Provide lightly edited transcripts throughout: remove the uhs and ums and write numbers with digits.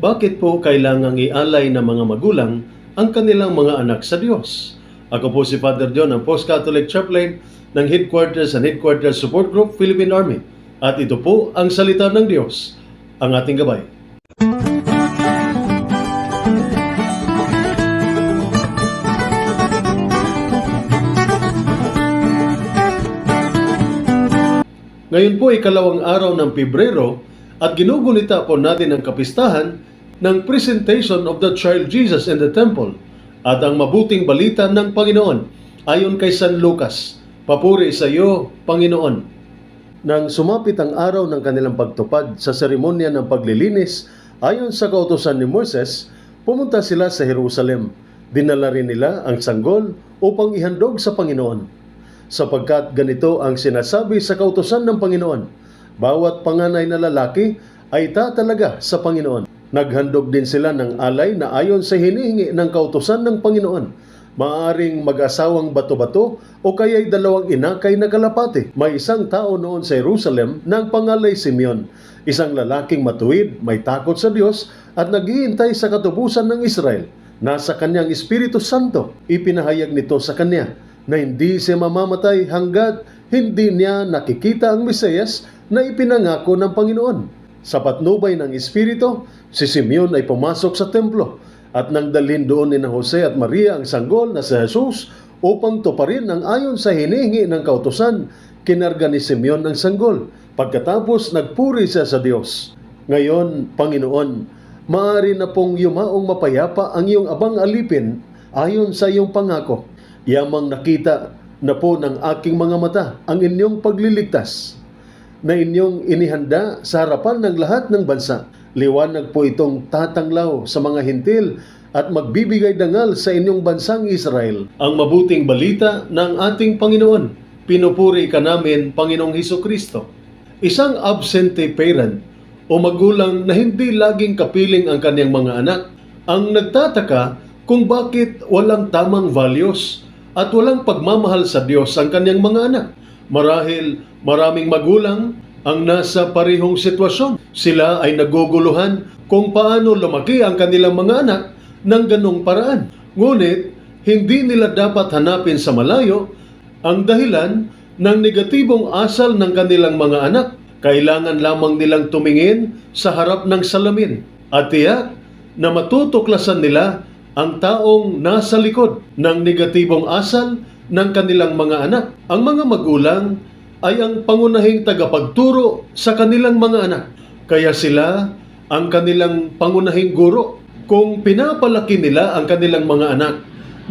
Bakit po kailangang ialay ng mga magulang ang kanilang mga anak sa Diyos? Ako po si Father John, ang Post-Catholic Chaplain ng Headquarters and Headquarters Support Group, Philippine Army. At ito po ang salita ng Diyos, ang ating gabay. Ngayon po ay ikalawang araw ng Pebrero at ginugunita po natin ang kapistahan ng Presentation of the Child Jesus in the Temple at ang mabuting balita ng Panginoon ayon kay San Lucas. Papuri sa iyo, Panginoon. Nang sumapit ang araw ng kanilang pagtupad sa seremonya ng paglilinis ayon sa kautusan ni Moises, pumunta sila sa Jerusalem. Dinala rin nila ang sanggol upang ihandog sa Panginoon. Sapagkat ganito ang sinasabi sa kautusan ng Panginoon, bawat panganay na lalaki ay tatalaga sa Panginoon. Naghandog din sila ng alay na ayon sa hinihingi ng kautusan ng Panginoon. Maaring mag-asawang bato-bato o kaya'y dalawang inakay na kalapate. May isang tao noon sa Jerusalem na ang pangalay Simeon, isang lalaking matuwid, may takot sa Diyos at naghihintay sa katubusan ng Israel. Nasa kanyang Espiritu Santo, ipinahayag nito sa kanya na hindi siya mamamatay hanggat hindi niya nakikita ang Mesiyas na ipinangako ng Panginoon. Sa patnubay ng Espiritu, si Simeon ay pumasok sa templo at nang dalhin doon ni Jose at Maria ang sanggol na si Jesus upang tuparin ang ayon sa hinihingi ng kautusan, kinarga ni Simeon ang sanggol. Pagkatapos nagpuri siya sa Diyos. Ngayon, Panginoon, maaari na pong yumaong mapayapa ang iyong abang alipin ayon sa iyong pangako. Yamang nakita na po ng aking mga mata ang inyong pagliligtas na inyong inihanda sa harapan ng lahat ng bansa. Liwanag po itong tatanglaw sa mga hintil at magbibigay dangal sa inyong bansang Israel. Ang mabuting balita ng ating Panginoon. Pinupuri ka namin, Panginoong Hesukristo. Isang absentee parent o magulang na hindi laging kapiling ang kanyang mga anak ang nagtataka kung bakit walang tamang values at walang pagmamahal sa Diyos ang kanyang mga anak. Marahil maraming magulang ang nasa parehong sitwasyon. Sila ay naguguluhan kung paano lumaki ang kanilang mga anak ng ganong paraan. Ngunit, hindi nila dapat hanapin sa malayo ang dahilan ng negatibong asal ng kanilang mga anak. Kailangan lamang nilang tumingin sa harap ng salamin at tiyak na matutuklasan nila ang taong nasa likod ng negatibong asal ng kanilang mga anak. Ang mga magulang ay ang pangunahing tagapagturo sa kanilang mga anak. Kaya sila ang kanilang pangunahing guro. Kung pinapalaki nila ang kanilang mga anak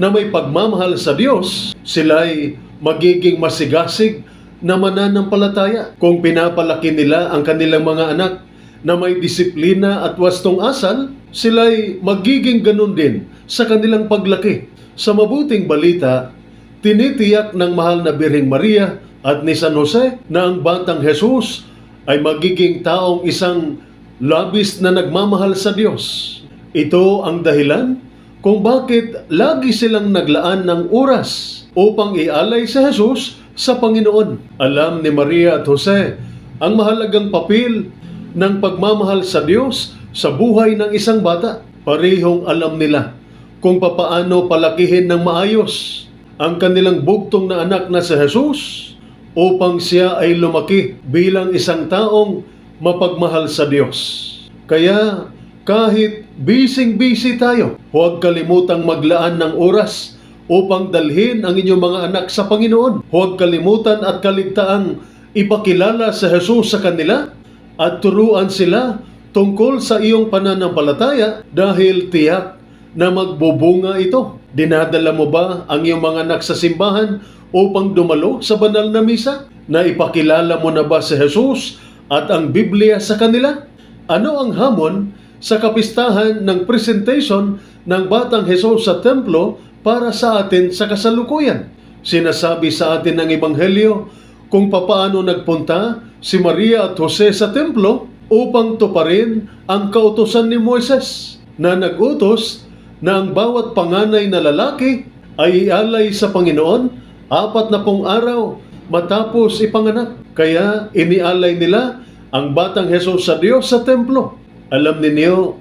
na may pagmamahal sa Diyos, sila'y magiging masigasig na mananampalataya. Kung pinapalaki nila ang kanilang mga anak na may disiplina at wastong asal, sila'y magiging ganun din sa kanilang paglaki. Sa mabuting balita, tinitiyak ng mahal na Birheng Maria at ni San Jose na ang batang Jesus ay magiging taong isang labis na nagmamahal sa Diyos. Ito ang dahilan kung bakit lagi silang naglaan ng oras upang ialay si Jesus sa Panginoon. Alam ni Maria at Jose ang mahalagang papel ng pagmamahal sa Diyos sa buhay ng isang bata. Parehong alam nila kung papaano palakihin ng maayos ang kanilang bugtong na anak na si Jesus upang siya ay lumaki bilang isang taong mapagmahal sa Diyos. Kaya kahit busy tayo, huwag kalimutang maglaan ng oras upang dalhin ang inyong mga anak sa Panginoon. Huwag kalimutan at kaligtaang ipakilala si Jesus sa kanila at turuan sila tungkol sa iyong pananampalataya dahil tiyak na magbubunga ito. Dinadala mo ba ang iyong mga anak sa simbahan upang dumalo sa banal na misa? Na ipakilala mo na ba si Jesus at ang Biblia sa kanila? Ano ang hamon sa kapistahan ng presentation ng Batang Jesus sa templo para sa atin sa kasalukuyan? Sinasabi sa atin ng Ebanghelyo kung papaano nagpunta si Maria at Jose sa templo upang tuparin ang kautusan ni Moises na nag-utos na ang bawat panganay na lalaki ay ialay sa Panginoon 40 araw matapos ipanganak. Kaya inialay nila ang batang Jesus sa Diyos sa templo. Alam ninyo,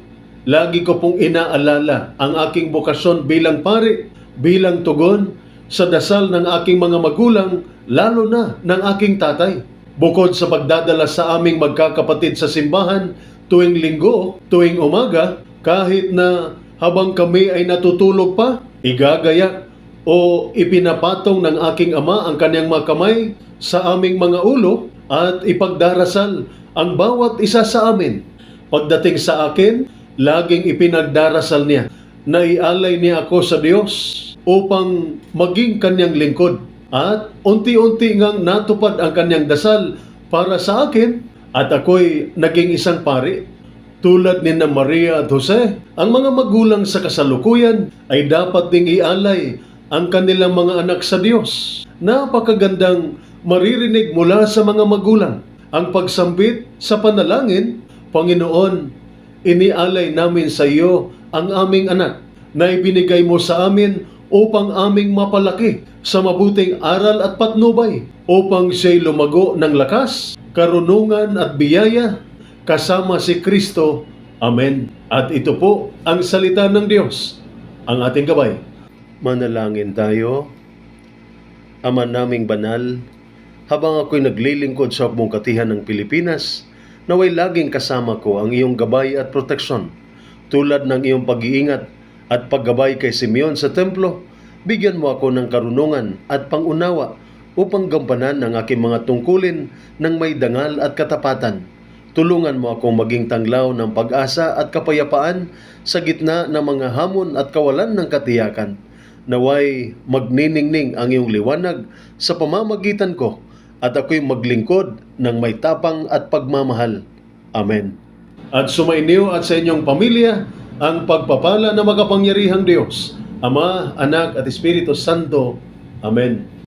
lagi ko pong inaalala ang aking bokasyon bilang pari, bilang tugon sa dasal ng aking mga magulang, lalo na ng aking tatay. Bukod sa pagdadala sa aming magkakapatid sa simbahan tuwing linggo, tuwing umaga, kahit na habang kami ay natutulog pa, igagaya o ipinapatong ng aking ama ang kanyang mga kamay sa aming mga ulo at ipagdarasal ang bawat isa sa amin. Pagdating sa akin, laging ipinagdarasal niya na ialay niya ako sa Diyos upang maging kanyang lingkod. At unti-unti ngang natupad ang kanyang dasal para sa akin at ako'y naging isang pari. Tulad ni Maria at Jose, ang mga magulang sa kasalukuyan ay dapat ding ialay ang kanilang mga anak sa Diyos. Napakagandang maririnig mula sa mga magulang ang pagsambit sa panalangin, Panginoon, inialay namin sa iyo ang aming anak na ibinigay mo sa amin upang aming mapalaki sa mabuting aral at patnubay, upang siya'y lumago ng lakas, karunungan at biyaya kasama si Kristo. Amen. At ito po ang salita ng Diyos, ang ating gabay. Manalangin tayo. Ama naming banal, habang ako'y naglilingkod sa hukbong katihan ng Pilipinas, naway laging kasama ko ang iyong gabay at proteksyon. Tulad ng iyong pag-iingat at paggabay kay Simeon sa templo, bigyan mo ako ng karunungan at pangunawa upang gampanan ang aking mga tungkulin ng may dangal at katapatan. Tulungan mo akong maging tanglaw ng pag-asa at kapayapaan sa gitna ng mga hamon at kawalan ng katiyakan. Naway magniningning ang iyong liwanag sa pamamagitan ko at ako'y maglingkod ng may tapang at pagmamahal. Amen. At sumainyo at sa inyong pamilya ang pagpapala ng makapangyarihang Diyos, Ama, Anak at Espiritu Santo. Amen.